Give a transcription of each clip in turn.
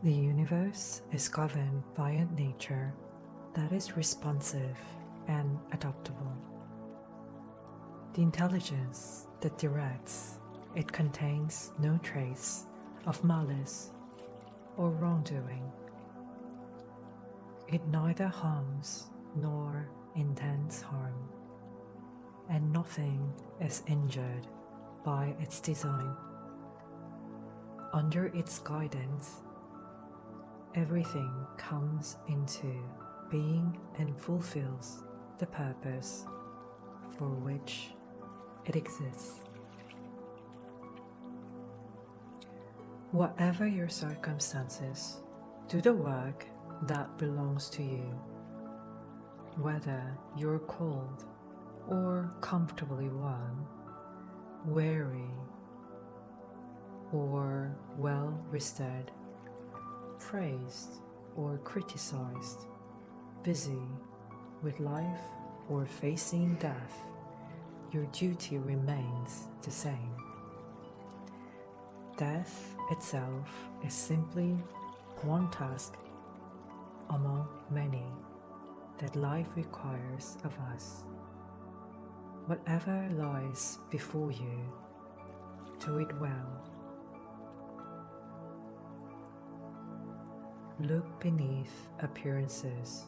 The universe is governed by a nature that is responsive and adaptable. The intelligence that directs it contains no trace of malice or wrongdoing. It neither harms nor intends harm, and nothing is injured by its design. Under its guidance, everything comes into being and fulfills the purpose for which it exists. Whatever your circumstances, do the work that belongs to you. Whether you're cold or comfortably warm, weary or well rested, praised or criticized, busy with life or facing death, your duty remains the same. Death itself is simply one task among many that life requires of us. Whatever lies before you, do it well. Look beneath appearances.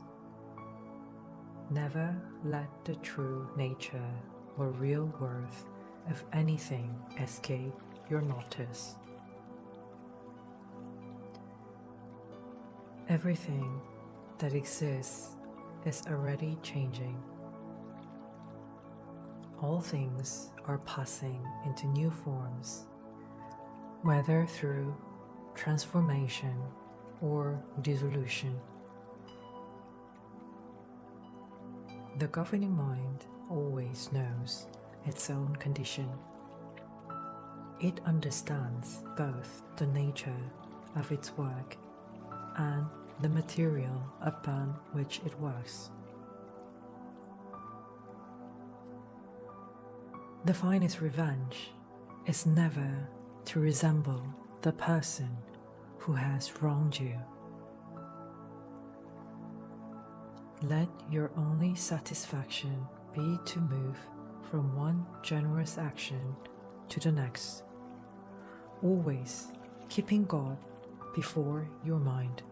Never let the true nature or real worth of anything escape your notice. Everything that exists is already changing. All things are passing into new forms, whether through transformation or dissolution. The governing mind always knows its own condition. It understands both the nature of its work and the material upon which it works. The finest revenge is never to resemble the person who has wronged you. Let your only satisfaction be to move from one generous action to the next, always keeping God before your mind.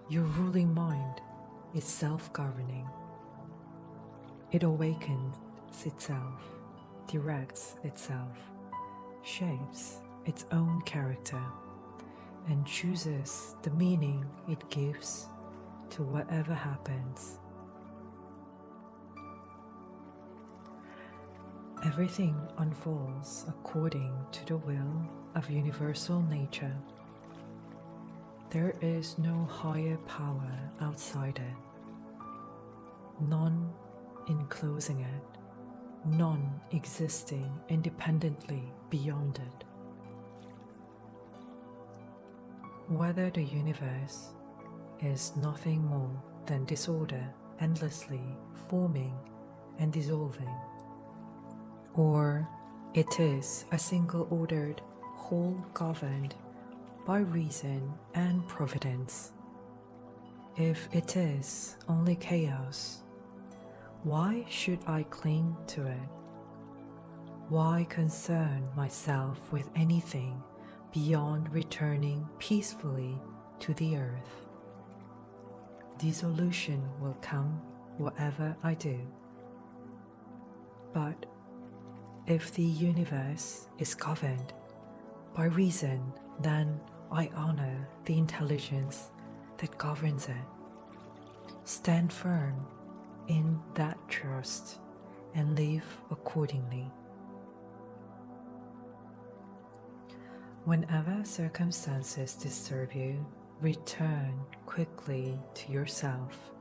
Your ruling mind is self-governing. It awakens itself, directs itself, shapes its own character, and chooses the meaning it gives to whatever happens. Everything unfolds according to the will of universal nature. There is no higher power outside it, none enclosing it, none existing independently beyond it. Whether the universe is nothing more than disorder endlessly forming and dissolving, or it is a single ordered whole governed by reason and providence. If it is only chaos, why should I cling to it? Why concern myself with anything beyond returning peacefully to the earth? Dissolution will come whatever I do. But if the universe is governed by reason, then I honor the intelligence that governs it. Stand firm in that trust and live accordingly. Whenever circumstances disturb you, return quickly to yourself.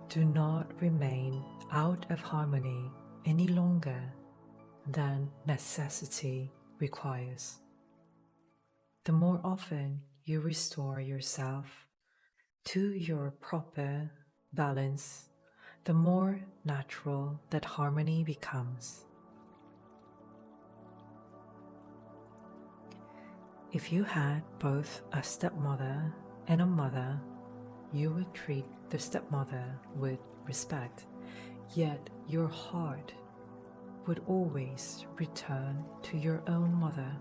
Do not remain out of harmony any longer than necessity requires. The more often you restore yourself to your proper balance, the more natural that harmony becomes. If you had both a stepmother and a mother, you would treat the stepmother with respect, yet your heart would always return to your own mother.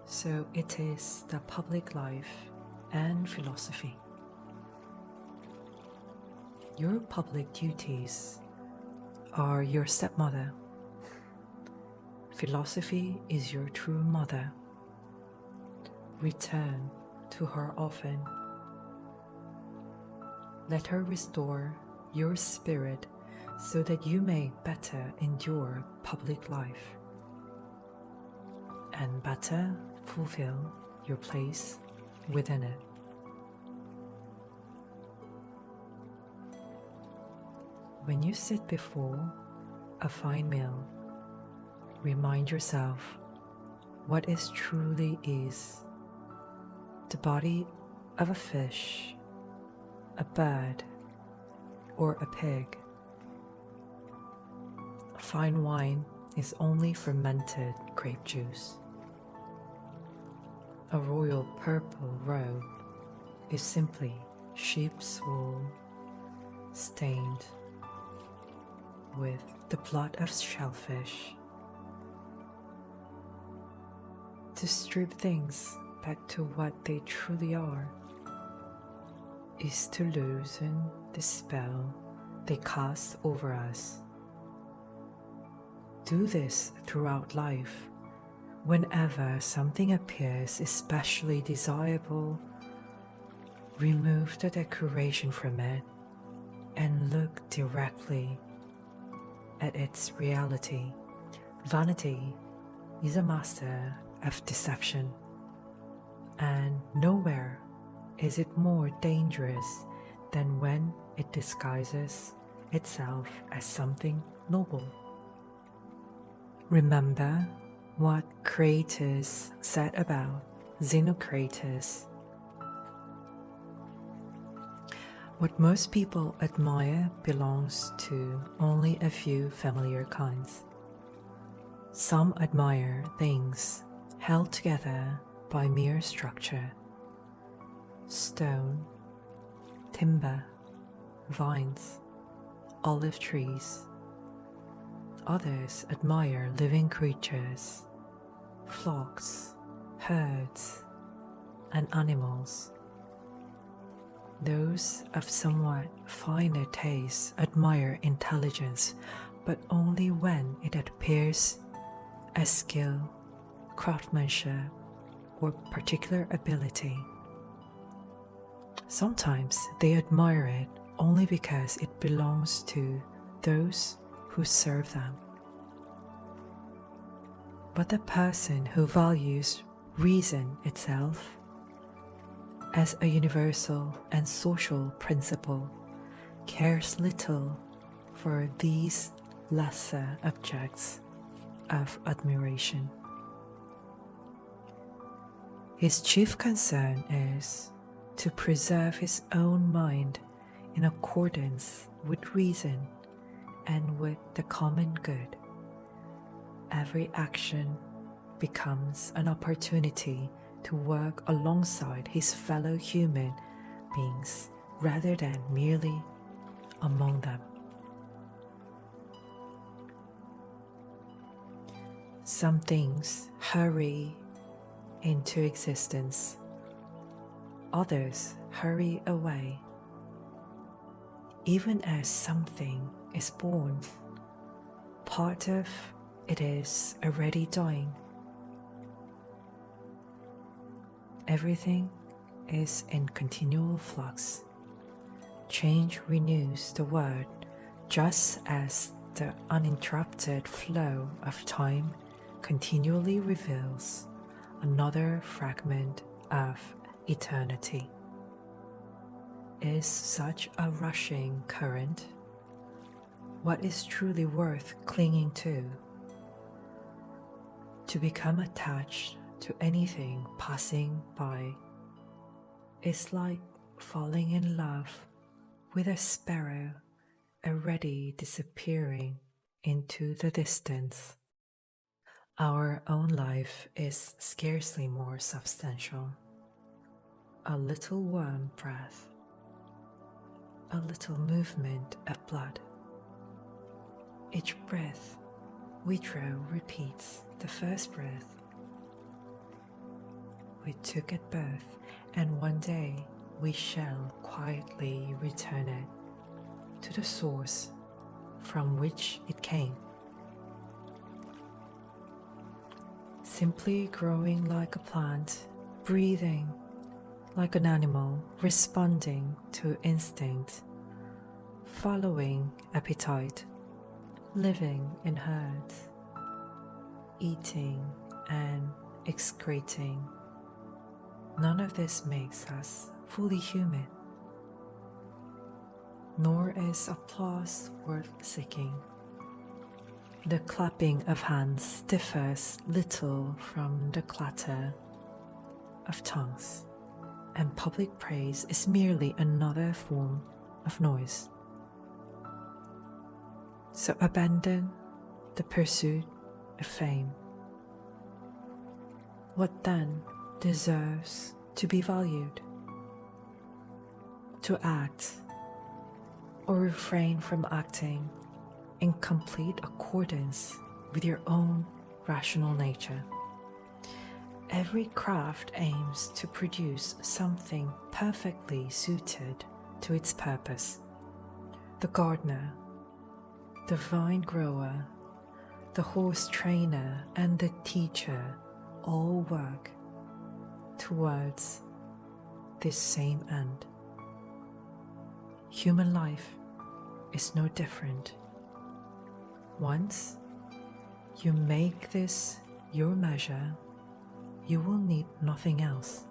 So it is the public life and philosophy. Your public duties are your stepmother. Philosophy is your true mother. Return to her often. Let her restore your spirit so that you may better endure public life and better fulfill your place within it. When you sit before a fine meal, remind yourself what is truly is. The body of a fish, a bird, or a pig. Fine wine is only fermented grape juice. A royal purple robe is simply sheep's wool stained with the blood of shellfish. To strip things back to what they truly are is to loosen the spell they cast over us. Do this throughout life. Whenever something appears especially desirable, remove the decoration from it and look directly at its reality. Vanity is a master of deception, and nowhere is it more dangerous than when it disguises itself as something noble. Remember what Crates said about Xenocrates. What most people admire belongs to only a few familiar kinds. Some admire things held together by mere structure: stone, timber, vines, olive trees. Others admire living creatures, flocks, herds, and animals. Those of somewhat finer taste admire intelligence, but only when it appears as skill, craftsmanship, or particular ability. Sometimes they admire it only because it belongs to those who serve them. But the person who values reason itself as a universal and social principle cares little for these lesser objects of admiration. His chief concern is to preserve his own mind in accordance with reason and with the common good. Every action becomes an opportunity to work alongside his fellow human beings rather than merely among them. Some things hurry into existence, others hurry away. Even as something is born, part of it is already dying. Everything is in continual flux. Change renews the world just as the uninterrupted flow of time continually reveals another fragment of eternity. Is such a rushing current what is truly worth clinging to? To become attached to anything passing by is like falling in love with a sparrow already disappearing into the distance. Our own life is scarcely more substantial. A little warm breath, a little movement of blood. Each breath we draw repeats the first breath we took at birth, and one day we shall quietly return it to the source from which it came. Simply growing like a plant, breathing like an animal, responding to instinct, following appetite, living in herds, eating and excreting. None of this makes us fully human, nor is applause worth seeking. The clapping of hands differs little from the clatter of tongues, and public praise is merely another form of noise. So abandon the pursuit of fame. What then deserves to be valued? To act or refrain from acting in complete accordance with your own rational nature. Every craft aims to produce something perfectly suited to its purpose. The gardener, the vine grower, the horse trainer, and the teacher all work towards this same end. Human life is no different. Once you make this your measure, you will need nothing else.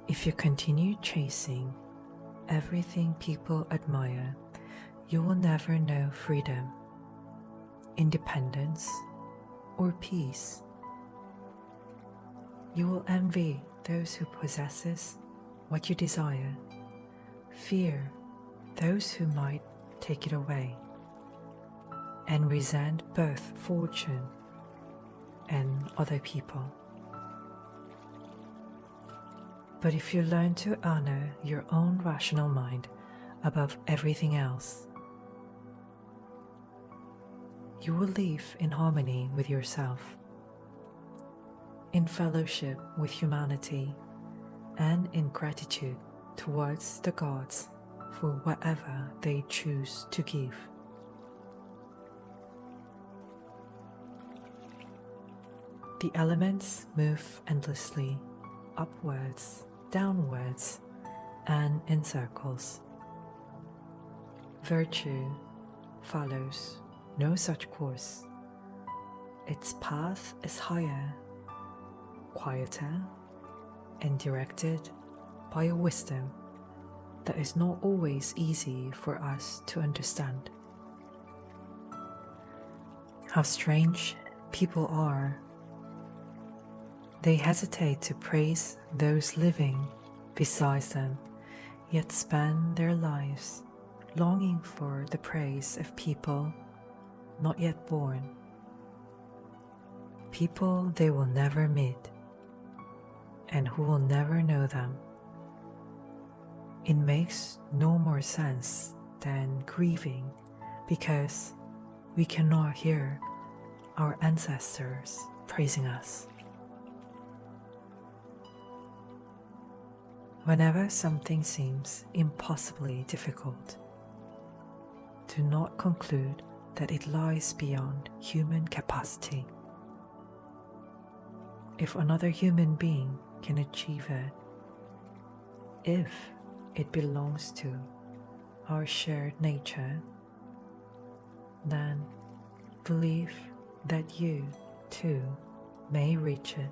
If you continue chasing everything people admire, you will never know freedom, independence, or peace. You will envy those who possesses what you desire, fear those who might take it away, and resent both fortune and other people. But if you learn to honor your own rational mind above everything else, you will live in harmony with yourself, in fellowship with humanity, and in gratitude towards the gods for whatever they choose to give. The elements move endlessly, upwards, downwards, and in circles. Virtue follows no such course. Its path is higher, quieter, and directed by a wisdom that is not always easy for us to understand. How strange people are! They hesitate to praise those living beside them, yet spend their lives longing for the praise of people not yet born, people they will never meet, and who will never know them. It makes no more sense than grieving because we cannot hear our ancestors praising us. Whenever something seems impossibly difficult, do not conclude that it lies beyond human capacity. If another human being can achieve it, if it belongs to our shared nature, then believe that you, too, may reach it.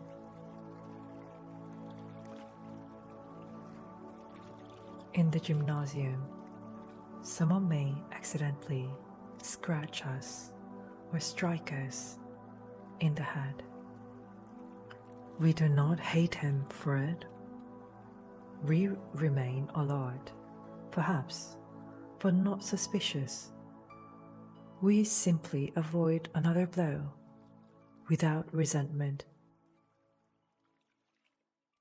In the gymnasium, someone may accidentally scratch us or strike us in the head. We do not hate him for it. We remain alert, perhaps, but not suspicious. we simply avoid another blow without resentment.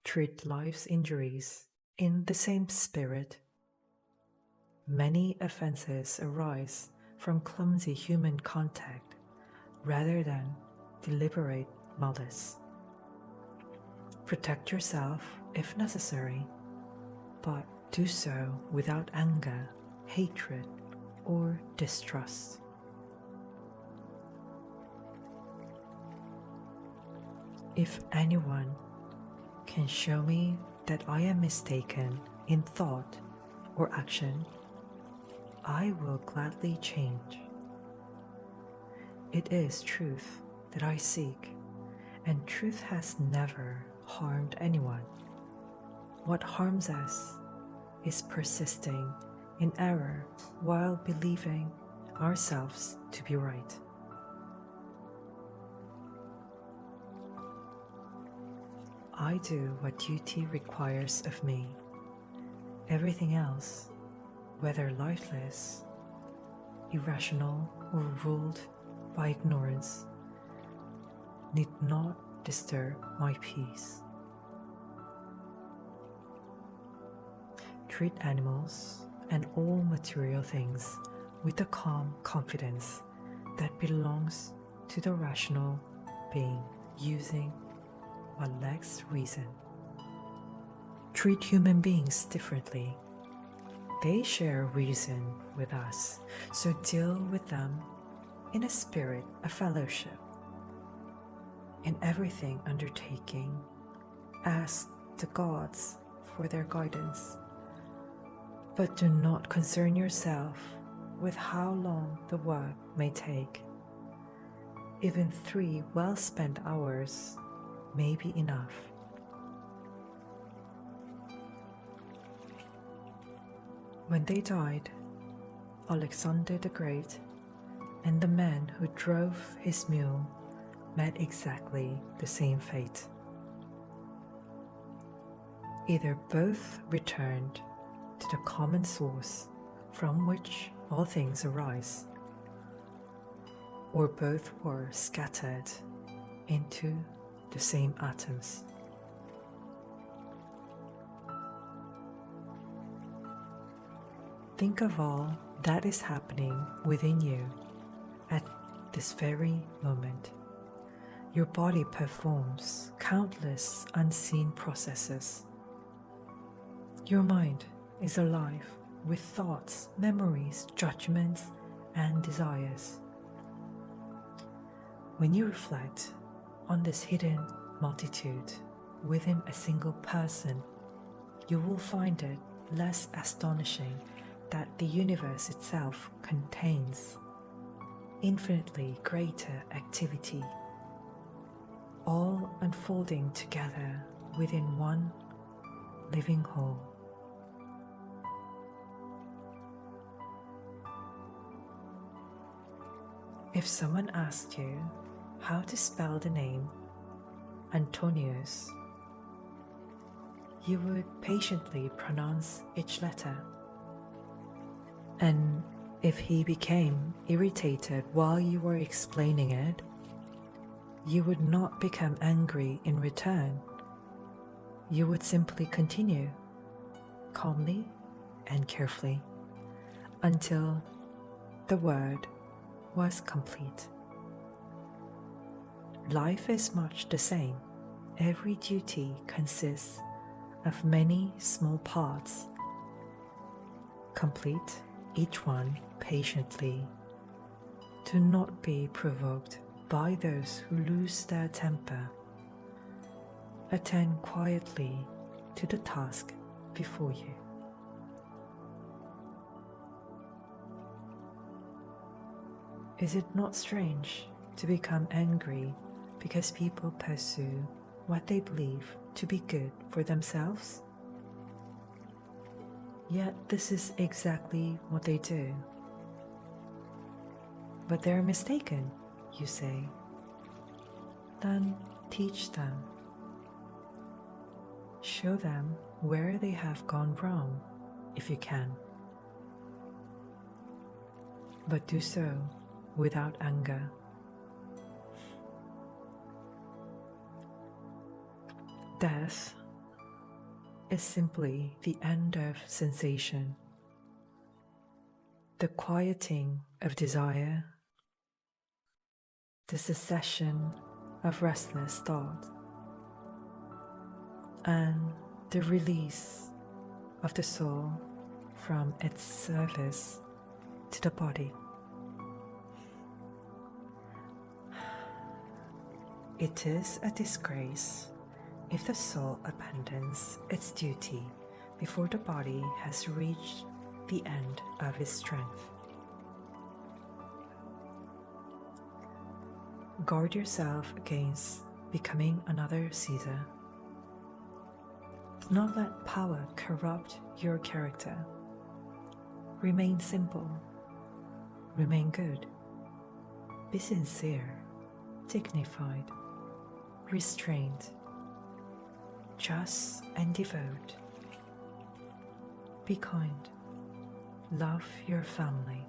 Treat life's injuries in the same spirit. Many offenses arise from clumsy human contact rather than deliberate malice. Protect yourself if necessary, but do so without anger, hatred, or distrust. If anyone can show me that I am mistaken in thought or action, I will gladly change. It is truth that I seek, and truth has never harmed anyone. What harms us is persisting in error while believing ourselves to be right. I do what duty requires of me. Everything else, whether lifeless, irrational, or ruled by ignorance, need not disturb my peace. Treat animals and all material things with the calm confidence that belongs to the rational being using what lacks reason. Treat human beings differently. They share reason with us, so deal with them in a spirit of fellowship. In everything undertaking, ask the gods for their guidance, but do not concern yourself with how long the work may take. Even 3 well-spent hours may be enough. When they died, Alexander the Great and the man who drove his mule met exactly the same fate. Either both returned to the common source from which all things arise, or both were scattered into the same atoms. Think of all that is happening within you at this very moment. Your body performs countless unseen processes. Your mind is alive with thoughts, memories, judgments, and desires. When you reflect on this hidden multitude within a single person, you will find it less astonishing that the universe itself contains infinitely greater activity, all unfolding together within one living whole. If someone asked you how to spell the name Antonius, you would patiently pronounce each letter. And if he became irritated while you were explaining it, you would not become angry in return. You would simply continue, calmly and carefully, until the word was complete. Life is much the same. Every duty consists of many small parts. Complete each one patiently. Do not be provoked by those who lose their temper. Attend quietly to the task before you. Is it not strange to become angry because people pursue what they believe to be good for themselves? Yet this is exactly what they do. But they're mistaken, you say. Then teach them. Show them where they have gone wrong, if you can. But do so without anger. Death is simply the end of sensation, the quieting of desire, the cessation of restless thought, and the release of the soul from its service to the body. It is a disgrace if the soul abandons its duty before the body has reached the end of its strength. Guard yourself against becoming another Caesar. Do not let power corrupt your character. Remain simple. Remain good. Be sincere, dignified, restrained, just and devout. Be kind. Love your family.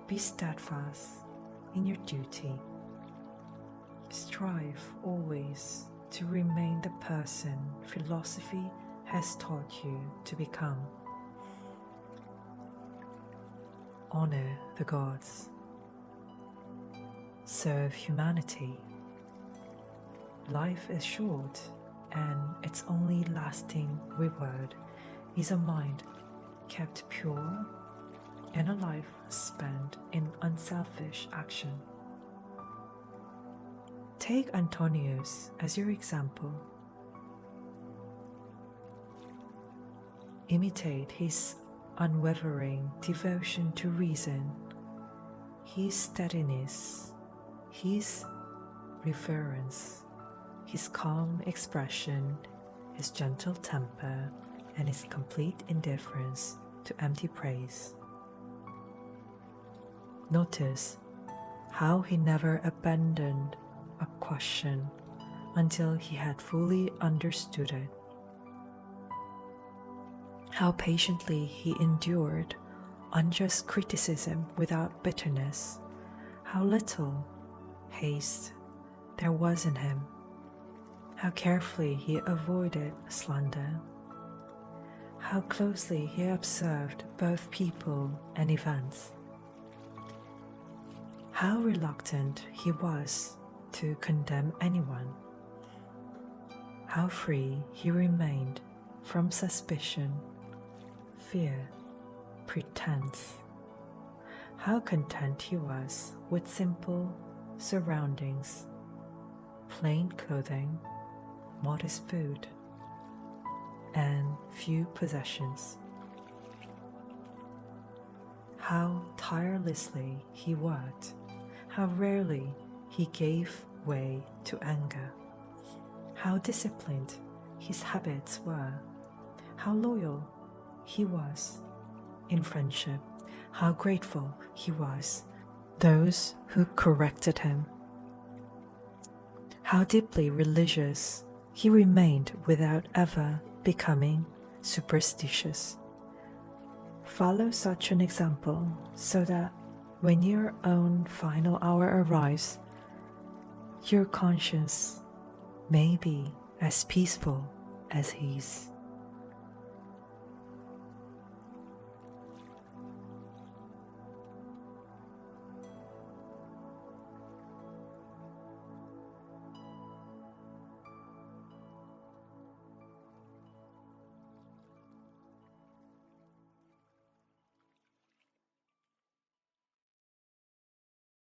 Be steadfast in your duty. Strive always to remain the person philosophy has taught you to become. Honor the gods. Serve humanity. Life is short, and its only lasting reward is a mind kept pure and a life spent in unselfish action. Take Antonius as your example. Imitate his unwavering devotion to reason, his steadiness, his reverence, his calm expression, his gentle temper, and his complete indifference to empty praise. Notice how he never abandoned a question until he had fully understood it. How patiently he endured unjust criticism without bitterness. How little haste there was in him. How carefully he avoided slander. How closely he observed both people and events. How reluctant he was to condemn anyone. How free he remained from suspicion, fear, pretense. How content he was with simple surroundings, plain clothing, modest food, and few possessions. How tirelessly he worked, how rarely he gave way to anger, how disciplined his habits were, how loyal he was in friendship, how grateful he was those who corrected him, how deeply religious he remained without ever becoming superstitious. Follow such an example so that when your own final hour arrives, your conscience may be as peaceful as his.